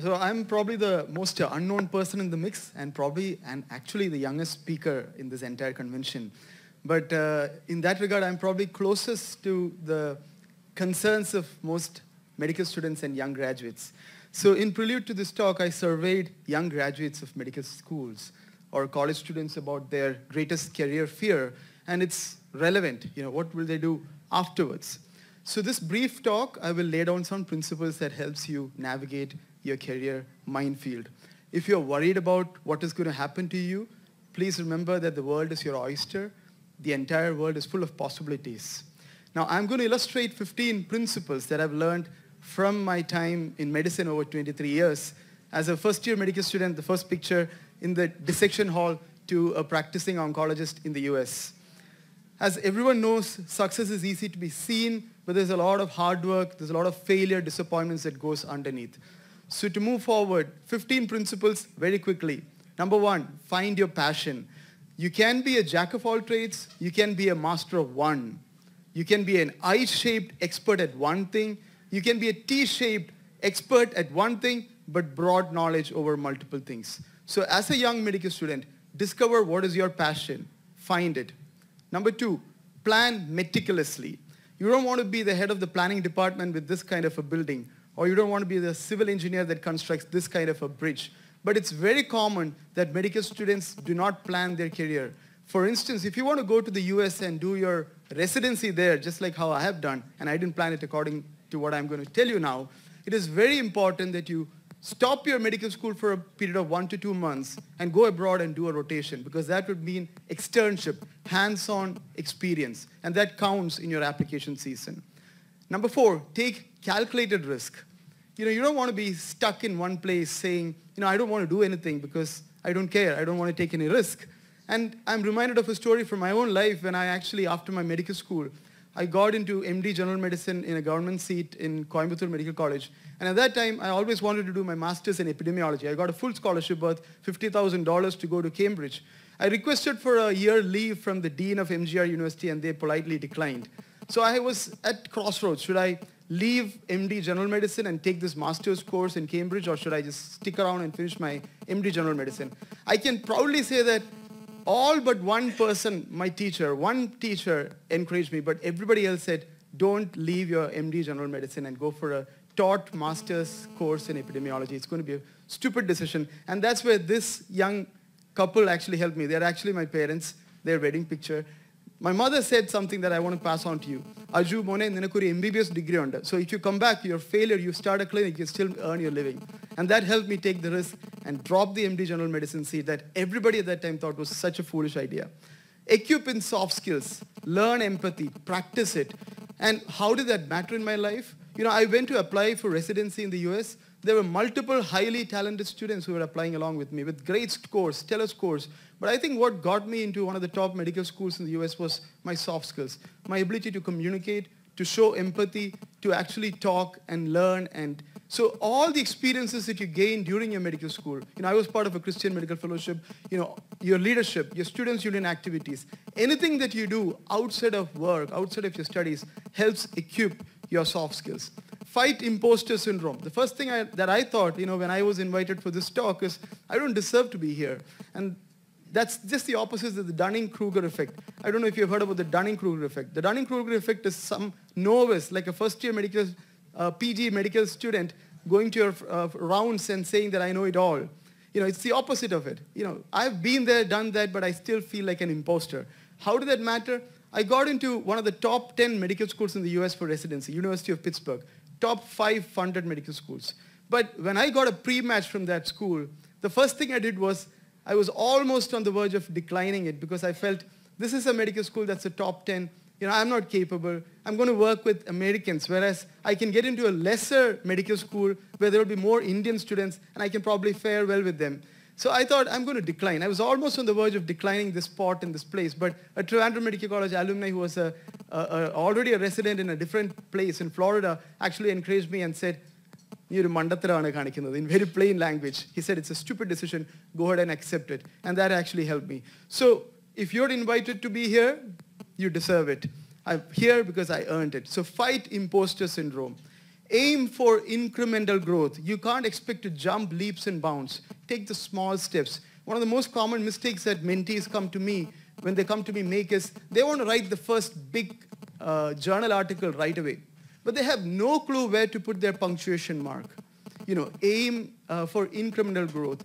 So I'm probably the most unknown person in the mix and actually the youngest speaker in this entire convention. But in that regard, I'm probably closest to the concerns of most medical students and young graduates. So in prelude to this talk, I surveyed young graduates of medical schools or college students about their greatest career fear, and it's relevant. What will they do afterwards? So this brief talk, I will lay down some principles that helps you navigate your career minefield. If you're worried about what is going to happen to you, please remember that the world is your oyster. The entire world is full of possibilities. Now, I'm going to illustrate 15 principles that I've learned from my time in medicine over 23 years. As a first-year medical student, the first picture in the dissection hall to a practicing oncologist in the US. As everyone knows, success is easy to be seen, but there's a lot of hard work, there's a lot of failure, disappointments that goes underneath. So to move forward, 15 principles very quickly. Number one, find your passion. You can be a jack of all trades, you can be a master of one. You can be an I-shaped expert at one thing, you can be a T-shaped expert at one thing, but broad knowledge over multiple things. So as a young medical student, discover what is your passion, find it. Number two, plan meticulously. You don't want to be the head of the planning department with this kind of a building, or you don't want to be the civil engineer that constructs this kind of a bridge. But it's very common that medical students do not plan their career. For instance, if you want to go to the US and do your residency there, just like how I have done, and I didn't plan it according to what I'm going to tell you now, it is very important that you stop your medical school for a period of 1 to 2 months and go abroad and do a rotation, because that would mean externship, hands-on experience, and that counts in your application season. Number four, take calculated risk. You don't want to be stuck in one place saying, I don't want to do anything because I don't care, I don't want to take any risk. And I'm reminded of a story from my own life when I actually, after my medical school, I got into MD General Medicine in a government seat in Coimbatore Medical College. And at that time, I always wanted to do my master's in epidemiology. I got a full scholarship worth $50,000 to go to Cambridge. I requested for a year leave from the dean of MGR University, and they politely declined. So I was at crossroads. Should I leave MD General Medicine and take this master's course in Cambridge, or should I just stick around and finish my MD General Medicine? I can proudly say that all but one person, one teacher encouraged me, but everybody else said, don't leave your MD General Medicine and go for a taught master's course in epidemiology. It's going to be a stupid decision. And that's where this young couple actually helped me. They're actually my parents, their wedding picture. My mother said something that I want to pass on to you. Aju, mone, ninakku oru MBBS degree undu. So if you come back, you're a failure, you start a clinic, you still earn your living. And that helped me take the risk and drop the MD General Medicine seat that everybody at that time thought was such a foolish idea. Equip in soft skills, learn empathy, practice it. And how did that matter in my life? I went to apply for residency in the US. There were multiple highly talented students who were applying along with me with great scores, stellar scores. But I think what got me into one of the top medical schools in the US was my soft skills, my ability to communicate, to show empathy, to actually talk and learn. And so all the experiences that you gain during your medical school, I was part of a Christian medical fellowship, your leadership, your students' union activities, anything that you do outside of work, outside of your studies, helps equip your soft skills. Fight imposter syndrome. The first thing that I thought, when I was invited for this talk is, I don't deserve to be here. And that's just the opposite of the Dunning-Kruger effect. I don't know if you've heard about the Dunning-Kruger effect. The Dunning-Kruger effect is some novice, like a first-year medical, PG medical student, going to your rounds and saying that I know it all. It's the opposite of it. I've been there, done that, but I still feel like an imposter. How did that matter? I got into one of the top 10 medical schools in the US for residency, University of Pittsburgh, top 5 funded medical schools. But when I got a pre-match from that school, the first thing I did was, I was almost on the verge of declining it because I felt this is a medical school that's a top 10. I'm not capable. I'm going to work with Americans, whereas I can get into a lesser medical school where there will be more Indian students and I can probably fare well with them. So I thought I'm going to decline. I was almost on the verge of declining this spot in this place, but a Trivandrum Medical College alumni who was already a resident in a different place in Florida actually encouraged me and said, in very plain language. He said, it's a stupid decision, go ahead and accept it. And that actually helped me. So if you're invited to be here, you deserve it. I'm here because I earned it. So fight imposter syndrome. Aim for incremental growth. You can't expect to jump leaps and bounds. Take the small steps. One of the most common mistakes that mentees come to me, when they come to me make is, they want to write the first big journal article right away. But they have no clue where to put their punctuation mark. Aim for incremental growth.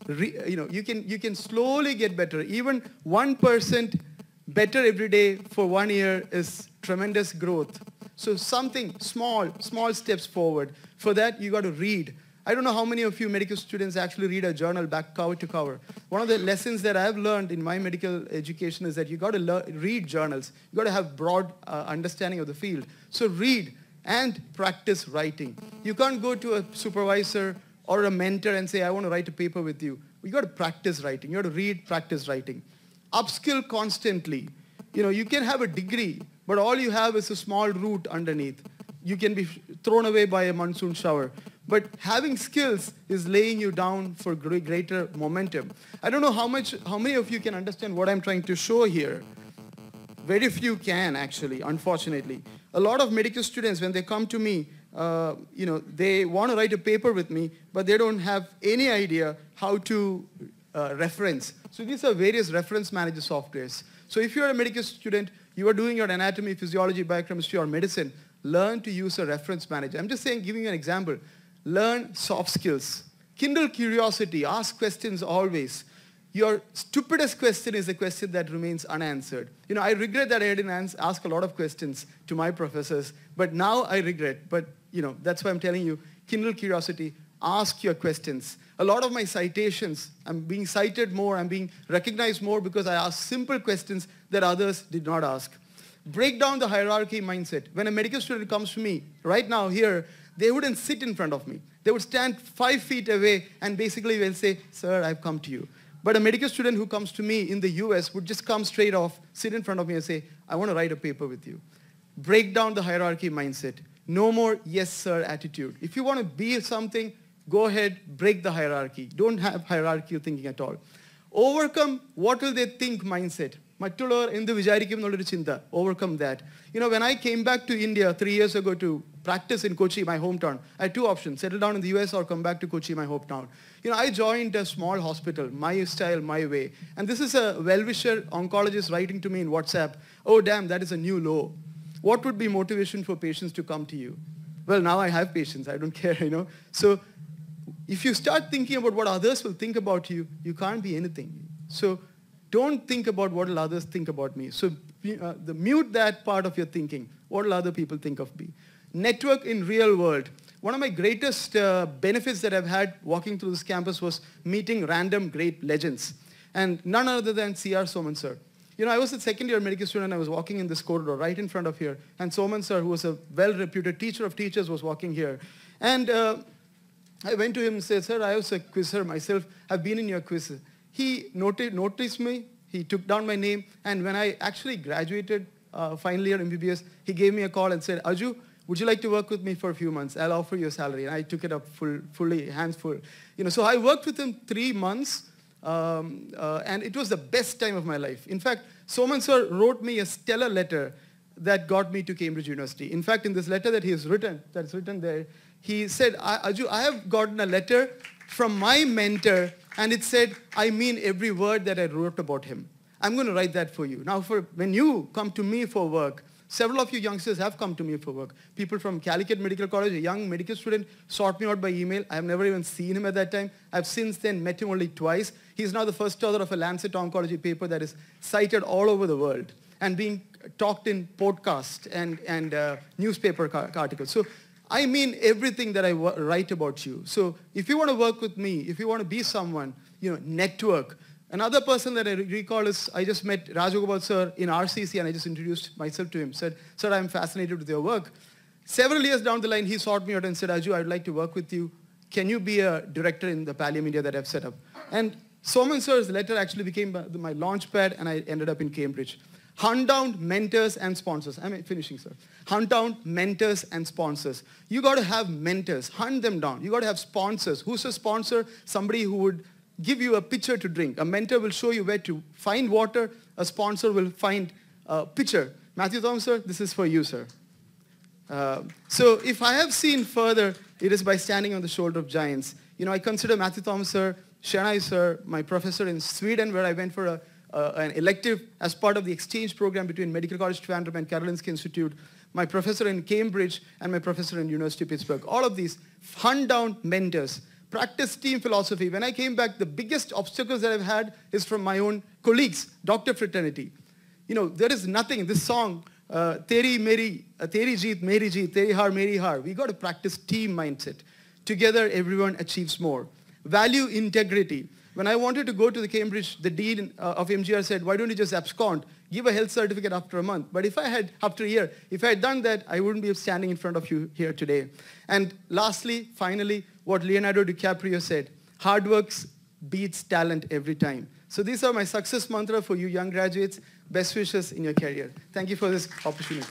You can slowly get better. Even 1% better every day for 1 year is tremendous growth. So something small steps forward. For that, you got to read. I don't know how many of you medical students actually read a journal back cover to cover. One of the lessons that I've learned in my medical education is that you got to read journals. You got to have broad understanding of the field. So read and practice writing. You can't go to a supervisor or a mentor and say, I want to write a paper with you. You got to practice writing. You got to read, practice writing. Upskill constantly. You can have a degree, but all you have is a small root underneath. You can be thrown away by a monsoon shower. But having skills is laying you down for greater momentum. I don't know how many of you can understand what I'm trying to show here. Very few can, actually, unfortunately. A lot of medical students, when they come to me, they want to write a paper with me, but they don't have any idea how to reference. So these are various reference manager softwares. So if you're a medical student, you are doing your anatomy, physiology, biochemistry, or medicine, learn to use a reference manager. I'm just giving you an example. Learn soft skills. Kindle curiosity. Ask questions always. Your stupidest question is a question that remains unanswered. I regret that I didn't ask a lot of questions to my professors, but now I regret. But, that's why I'm telling you, Kindle curiosity, ask your questions. A lot of my citations, I'm being cited more, I'm being recognized more because I ask simple questions that others did not ask. Break down the hierarchy mindset. When a medical student comes to me, right now here, they wouldn't sit in front of me. They would stand 5 feet away and basically will say, sir, I've come to you. But a medical student who comes to me in the US would just come straight off, sit in front of me and say, I want to write a paper with you. Break down the hierarchy mindset. No more yes, sir attitude. If you want to be something, go ahead, break the hierarchy. Don't have hierarchical thinking at all. Overcome what will they think mindset. Overcome that. When I came back to India 3 years ago to practice in Kochi, my hometown, I had two options, settle down in the US or come back to Kochi, my hometown. I joined a small hospital, my style, my way. And this is a well-wisher oncologist writing to me in WhatsApp, oh damn, that is a new low. What would be motivation for patients to come to you? Well, now I have patients, I don't care, So if you start thinking about what others will think about you, you can't be anything. So don't think about what will others think about me. So mute that part of your thinking. What will other people think of me? Network in real world. One of my greatest benefits that I've had walking through this campus was meeting random great legends. And none other than C.R. Soman sir. I was a second year medical student. I was walking in this corridor right in front of here. And Soman sir, who was a well-reputed teacher of teachers, was walking here. And I went to him and said, sir, I was a quizzer myself. I've been in your quiz. He noticed me. He took down my name. And when I actually graduated final year MBBS, he gave me a call and said, Aju, would you like to work with me for a few months? I'll offer you a salary. And I took it up fully, hands full. So I worked with him 3 months. And it was the best time of my life. In fact, Soman sir wrote me a stellar letter that got me to Cambridge University. In fact, in this letter that's written there, he said, Aju, I have gotten a letter from my mentor, and it said, I mean every word that I wrote about him. I'm going to write that for you. Now, when you come to me for work, several of you youngsters have come to me for work. People from Calicut Medical College, a young medical student, sought me out by email. I have never even seen him at that time. I've since then met him only twice. He's now the first author of a Lancet Oncology paper that is cited all over the world and being talked in podcasts and newspaper articles. So I mean everything that I write about you. So if you want to work with me, if you want to be someone, network. Another person that I recall is, I just met Rajagopal sir in RCC and I just introduced myself to him. Said, sir, I'm fascinated with your work. Several years down the line, he sought me out and said, Aju, I'd like to work with you. Can you be a director in the Pallium India that I've set up? And Soman sir's letter actually became my launch pad, and I ended up in Cambridge. Hunt down mentors and sponsors. I'm finishing, sir. Hunt down mentors and sponsors. You got to have mentors. Hunt them down. You got to have sponsors. Who's a sponsor? Somebody who would give you a pitcher to drink. A mentor will show you where to find water. A sponsor will find a pitcher. Matthew Thomas, sir, this is for you, sir. So if I have seen further, it is by standing on the shoulder of giants. I consider Matthew Thomas sir, Shernai sir, my professor in Sweden, where I went for an elective as part of the exchange program between Medical College Trivandrum and Karolinska Institute, my professor in Cambridge, and my professor in University of Pittsburgh. All of these hunt-down mentors, practice team philosophy. When I came back, the biggest obstacles that I've had is from my own colleagues, doctor fraternity. There is nothing in this song, Teri Jeet, Meri Jeet, Teri Har, Meri Har. We got to practice team mindset. Together, everyone achieves more. Value integrity. When I wanted to go to the Cambridge, the dean of MGR said, why don't you just abscond? Give a health certificate after a month. But after a year, if I had done that, I wouldn't be standing in front of you here today. And lastly, finally, what Leonardo DiCaprio said, hard work beats talent every time. So these are my success mantra for you young graduates. Best wishes in your career. Thank you for this opportunity.